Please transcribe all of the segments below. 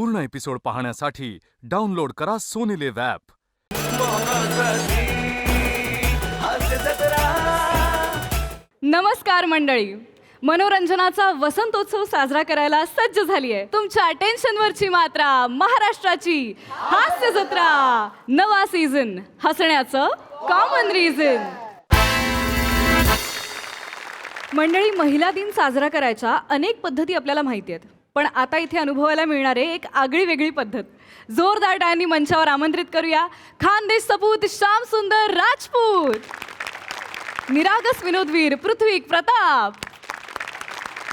पूर्ण एपिसोड पाहण्यासाठी डाउनलोड करा सोनी लिव्ह ॲप. नमस्कार मंडळी, मनोरंजनाचा वसंतोत्सव साजरा करायला सज्ज झाली आहे. तुमच्या अटेन्शनवरची मात्रा महाराष्ट्राची हास्य जत्रा, नवा सीझन, हसण्याचं कॉमन रिझन. मंडळी, महिला दिन साजरा करायच्या अनेक पद्धती आपल्याला माहिती आहेत, पण आता इथे अनुभवायला मिळणारे एक आगळी वेगळी पद्धत. जोरदार टाळ्यांनी मंचावर आमंत्रित करूया खानदेश सपूत श्याम सुंदर राजपूत, निरागस विनोदवीर पृथ्वी प्रताप,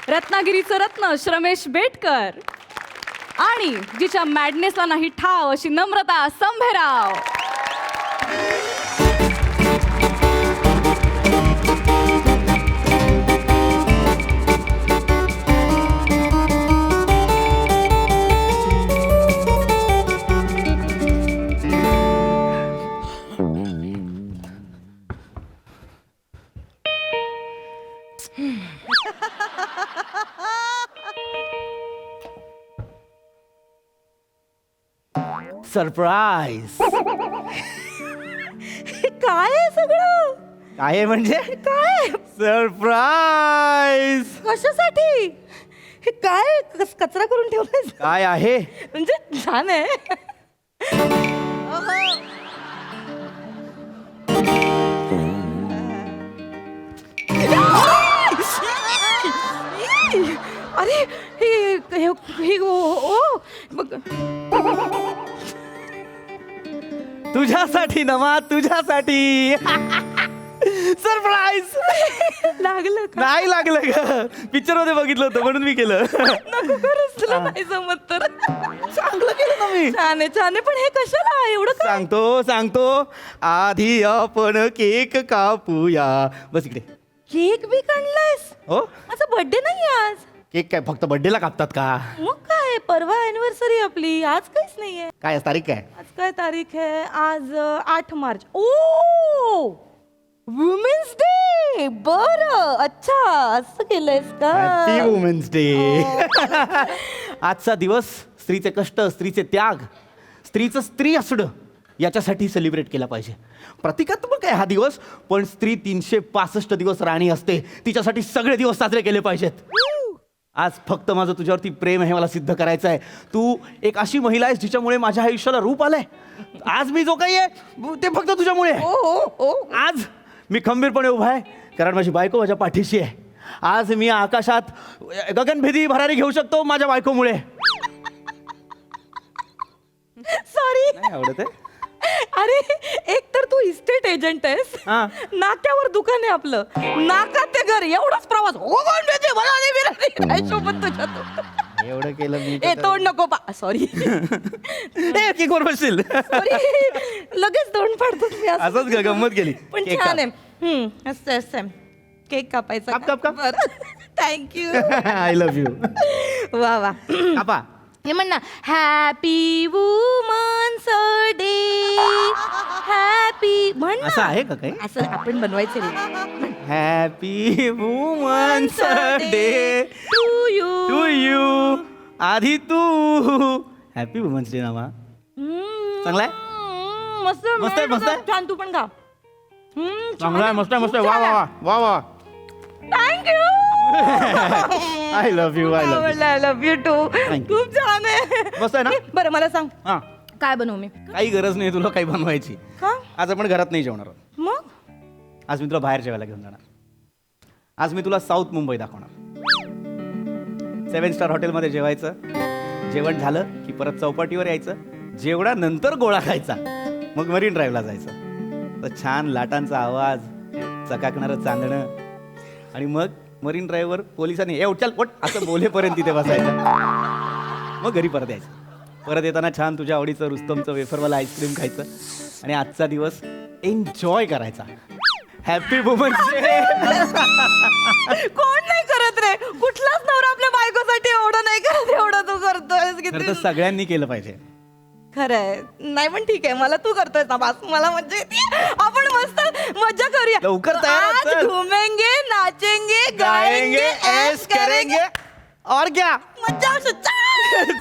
रत्नागिरीचं रत्न श्रमेश बेटकर आणि जिच्या मॅडनेसला नाही ठाव अशी नम्रता संभेराव. सरप्राईज. काय आहे सगळं? काय आहे म्हणजे? काय सरप्राईज. कशासाठी? हे काय कचरा करून ठेवलाय? काय आहे म्हणजे छान आहे. अरे हे ओ बघ. तुझ्यासाठी नमा, तुझ्यासाठी. सरप्राईज. लागलं का? नाही लागलं ग, पिक्चर मध्ये बघितलं होतं म्हणून मी केलं. नको खरंच तुला नाही जमत तर. चांगलं केलं ना मी. छान आहे, छान आहे, पण हे कशाला एवढं काय? सांगतो आधी आपण केक कापूया. बस इकडे. केक बी काढलायस? हो, माझा बर्थडे नाही आज. केक काय फक्त बर्थडेला कापतात का? मग काय, परवा अॅनिव्हर्सरी आपली, आज काहीच नाहीये. काय आज तारीख काय? आज काय तारीख आहे? आज 8 मार्च. ओ, वुमेन्स डे. बरं, अच्छा, असं केलंयस का? Happy women's day. आजचा दिवस स्त्रीचे कष्ट, स्त्रीचे त्याग, स्त्रीचं स्त्री असणं याच्यासाठी सेलिब्रेट केला पाहिजे. प्रतिकात्मक आहे हा दिवस, पण स्त्री 365 दिवस राणी असते, तिच्यासाठी सगळे दिवस साजरे केले पाहिजेत. आज फक्त माझं तुझ्यावरती प्रेम आहे, मला सिद्ध करायचं आहे. तू एक अशी महिला आहेस जिच्यामुळे माझ्या आयुष्याला रूप आलंय. आज मी जो काही आहे ते फक्त तुझ्यामुळे आहे. आज मी खंबीरपणे उभा आहे कारण माझी बायको माझ्या पाठीशी आहे. आज मी आकाशात गगनभेदी भरारी घेऊ शकतो माझ्या बायकोमुळे. सॉरी. नाही आवडत आहे? अरे, एक तर तू इस्टेट एजंट आहेस, हा. नाक्यावर दुकान आहे आपलं, नाकात ते घर, एवढाच प्रवास. हो कोण देते मला नाही बिराणी, नाही शोभत तुझ्या तो. एवढं केलं मी. ए, तोंड नको पा. सॉरी. केक वर बसशील. लगेच तोंड पाडतो मी असं. असंच गंमत केली. पण केक छान काप. आहे. असं असं केक कापायचा. काप. थँक्यू. I love you. वा वा. कापा. हे म्हण ना, हॅपी वुमन्स डे. हॅपी म्हण ना. असं आहे का काही? असं आपण बनवायचं रे. Happy women's day to you. To you. आधी तू. हॅपी वुमन्स डे नामा. चांगला आहे? मस्त मस्त आहे, मस्त आहे. छान, तू पण खा. चांगला आहे, मस्त आहे, मस्त आहे. वा वा वा वा. Thank you. I love you. I love you too. Thank you. खूप छान आहे. मस्त आहे ना? बरं, मला सांग हा, काय बनवू मी? काही गरज नाही तुला काही बनवायची. का? आज आपण घरात नाही जेवणार आहोत. मग आज मी तुला बाहेर जेवायला घेऊन जाणार. आज मी तुला साऊथ मुंबई दाखवणार. 7 स्टार हॉटेलमध्ये जेवायचं. जेवण झालं की परत चौपाटीवर यायचं. जेवणानंतर गोळा खायचा. मग मरीन ड्राईव्हला जायचं. तर छान लाटांचा आवाज, चकाकणारं चांदणं, आणि मग मरीन ड्राईव्हवर पोलिसांनी चल पोट असं बोलेपर्यंत तिथे बसायचं. मग घरी परत यायचं. परत येताना छान तुझ्या आवडीचं रुस्तमचं वेफरवाला आईस्क्रीम खायचं आणि आजचा दिवस एन्जॉय करायचा. Happy women's day. कोण नाही करत रे? कुठलाच नवरा आपल्या बायकोसाठी एवढं नाही करत, एवढं तू करतोय. खरं तर सगळ्यांनी केलं पाहिजे. खरंय. नाही पण ठीक आहे, मला तू करतोय ना बास, मला मजा येते. आपण मस्त मजा करूया. लवकर तयार हो, आज चल. घुमेंगे, नाचेंगे, गाएंगे, ऐश करेंगे. और क्या. मजा.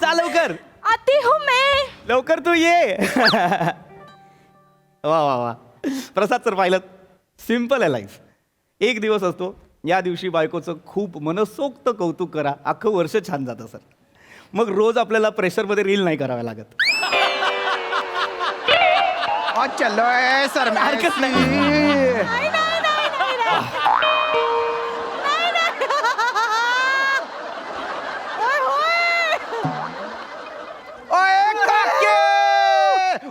चालू कर. आता आती हूँ मैं. लवकर तू ये. वा वा वा. प्रसाद सर पाहिलं, सिम्पल आहे लाईफ. एक दिवस असतो, या दिवशी बायकोचं खूप मनसोक्त कौतुक करा, अख्खं वर्ष छान जातं सर. मग रोज आपल्याला प्रेशरमध्ये रील नाही कराव्या लागत. चलो सर हरकत नाही.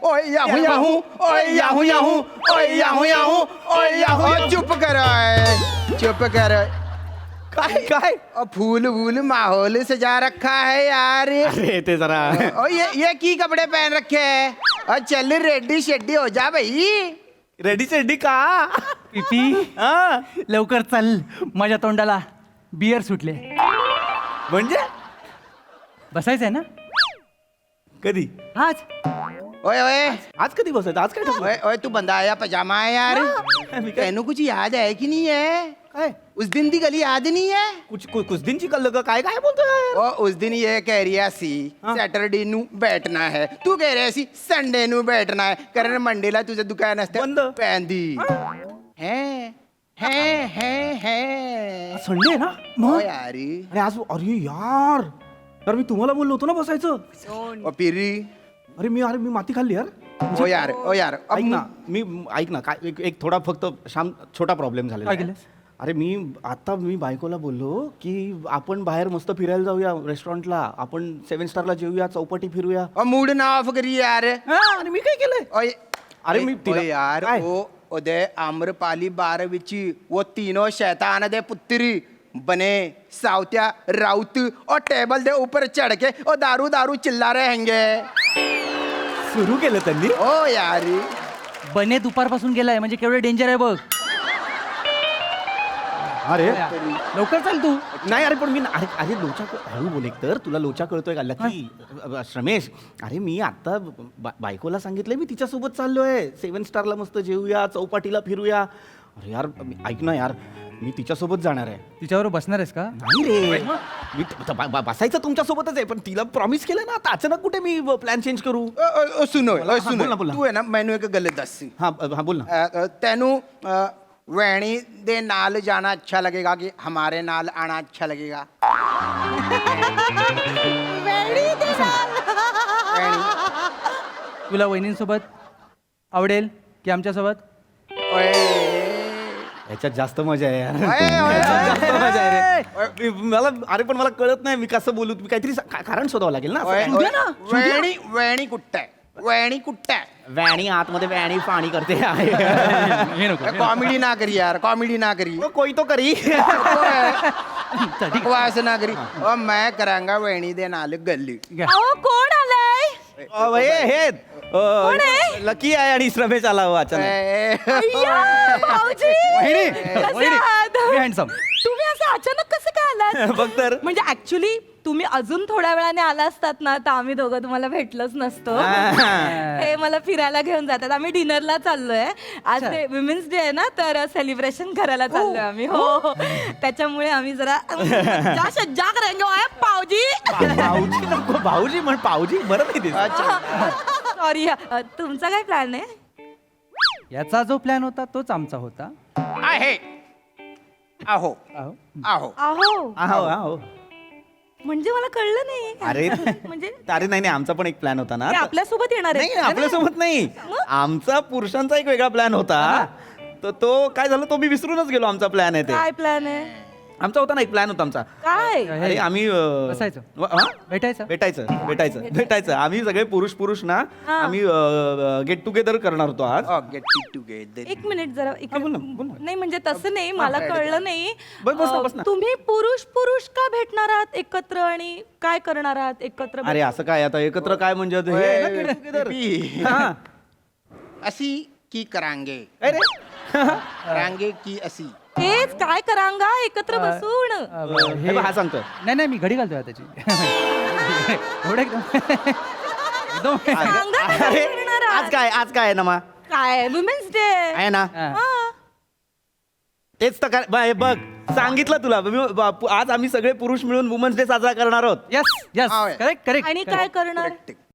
ओए याहू याहू, ओए याहू याहू, ओए याहू याहू, ओए याहू. चुप करो, चुप करो. काय काय फूल वूल माहौल सजा रखा है यार. अरे ते जरा और ये की कपड़े पहन रखे हैं. और चल रेडी शेड्डी हो जा भाई. रेडी सेडी का? पिपी हा लवकर चल, माझ्या तोंडाला बियर सुटले. म्हणजे बसायचंय ना कधी? आज. ओए ओए आज कधी बसायचं? आज काय ठरलं? ओए ओए तू बंदा आया पजामा है यार. तेनू कुछ याद है कि नहीं है? काय उस दिन दी गली याद नहीं है? कुछ दिनची कल्ल का काय काय बोलतोय? ओ उस दिन ये कह रही सी सॅटरडे नू बैठना है. तू कह रही सी संडे नू बैठना है. कारण मंडेला तुझं दुकान असतं बंद. पेंदी है संडे आहे ना? ओ यारी. अरे आज अरे यार मी तुम्हाला बोललो होतो ना बसायचं. ओ पिरी. अरे मी माती खाल्ली यार. ओ यार ऐक ना ऐक ना काय एक थोडा फक्त छोटा प्रॉब्लेम झालेला काय आहे. केलंस? अरे मी बायकोला बोललो की आपण बाहेर मस्त फिरायला जाऊया रेस्टॉरंटला, आपण 7 स्टारला जेऊया, चौपाटी फिरूया. ओ मूड ना ऑफ करी यार. आणि मी काय केलंय? ओए अरे मी तिला- ओए यार काय? ओ उदय आम्रपाली 12वीची वो तीनों शैतान दे पुत्री बने साउत्या राउत और टेबल दे ऊपर चढ़ के और दारू दारू चिल्ला रहे हैंगे. सुरू केलं त्यांनी. ओ यारी. बने दुपारपासून गेलाय म्हणजे केवढं डेंजर आहे बघ. अरे लवकर चल तू. नाही अरे पण मी अरे लोचा हळू बोल एक तर तुला लोचा कळतोय का लकी श्रमेश. अरे मी आता बायकोला सांगितलंय मी तिच्यासोबत चाललोय 7 स्टारला मस्त जेऊया, चौपाटीला फिरूया. अरे यार ऐक ना यार मी तिच्यासोबत जाणार आहे. तिच्यावर बसणार आहेस का? नाही रे मी बसायचं तुमच्यासोबतच आहे पण तिला प्रॉमिस केलं ना आता अचानक कुठे मी प्लॅन चेंज करू. सुनो बोल सुनो ना, बोल ना. तू है ना मैनू एक गल दस. हा हा बोल ना. तेनू वैणी दे नाल जाना अच्छा लगेगा कि हमारे नाल आना अच्छा लगेगा? वैणी. तुला वहिनींसोबत आवडेल की आमच्यासोबत? ओए. याच्यात जास्त मजा आहे यार. ओए, ओए, जास्त ओए. मजा आहे रे. मला अरे पण मला कळत नाही मी कसं बोलू. तुम्ही काहीतरी कारण शोधावं लागेल ना. ओए, असं ओए. काय? वैणी वैणी कुट्टा है. वैणी कुट्टा है. वॅणी आतमध्ये वॅणी पाणी करते. हे नको. कॉमेडी ना करी यार, कॉमेडी ना करी. कोई तो करी. बकवास ना करी. और मैं करांगा वैणी दे नाल गल्ली. अहो कोण आलंय? हे लकी आहे आणि श्रमेश आला हो अचानक. अय्या, भाऊजी. वहिनी, कसे वहिनी. आहात? मी handsome. तुम्ही असं अचानक कसं काय आलात? बघ तर. म्हणजे ऍक्च्युली तुम्ही अजून थोड्या वेळाने आला असतात ना तर आम्ही दोघं तुम्हाला भेटलोच नसतो. हे मला फिरायला घेऊन जातात. आम्ही डिनरला चाललोय आज. ते विमेन्स डे आहे ना तर सेलिब्रेशन करायला चाललोय आम्ही. हो त्याच्यामुळे आम्ही जरा जा सज्जा करेंगे ओए पावजी. भाऊजी नको भाऊजी म्हण पाऊजी बरं नाही दिसत. सॉरी. तुमचा काय प्लॅन आहे? याचा जो प्लॅन होता तोच आमचा होता. आहे. आहो आहो. आहो. अहो आहो आहो. म्हणजे मला कळलं नाही. अरे म्हणजे अरे नाही आमचा पण एक प्लॅन होता ना. ते आपल्यासोबत येणार नाही आहे? आपल्यासोबत नाही. आमचा पुरुषांचा एक वेगळा प्लॅन होता. तर तो काय झालं तो मी विसरूनच गेलो. आमचा प्लॅन आहे ते. काय प्लॅन आहे? आमचा होता ना एक प्लॅन होता आमचा. काय? अरे आम्ही बसायचं. हा? भेटायचं. भेटायचं आम्ही सगळे पुरुष ना आम्ही गेट टुगेदर करणार होतो आज. Get together. एक मिनिट जरा इकडे. बोल ना, बोल ना. नाही म्हणजे तसं नाही मला कळलं नाही. बस ना. तुम्ही पुरुष का भेटणार आहात एकत्र आणि काय करणार आहात एकत्र? अरे असं काय आता एकत्र काय म्हणजे हे आहे ना get together. पी. हा. असी की करांगे. काय रे? करांगे की असी. तेच काय करांगा एकत्र बसून. हे बघ, हा सांगतोय. नाही मी घडी घालतोय त्याची. एवढं एकदम एकदम सांगा ना काय अरे करणार आहात? आज काय आहे ना मा काय वुमेन्स डे आहे ना. हा. तेच तर हे बघ सांगितलं तुला आज आम्ही सगळे पुरुष मिळून वुमन्स डे साजरा करणार आहोत. यस हा, होय. करेक्ट आणि काय करणार? Correct.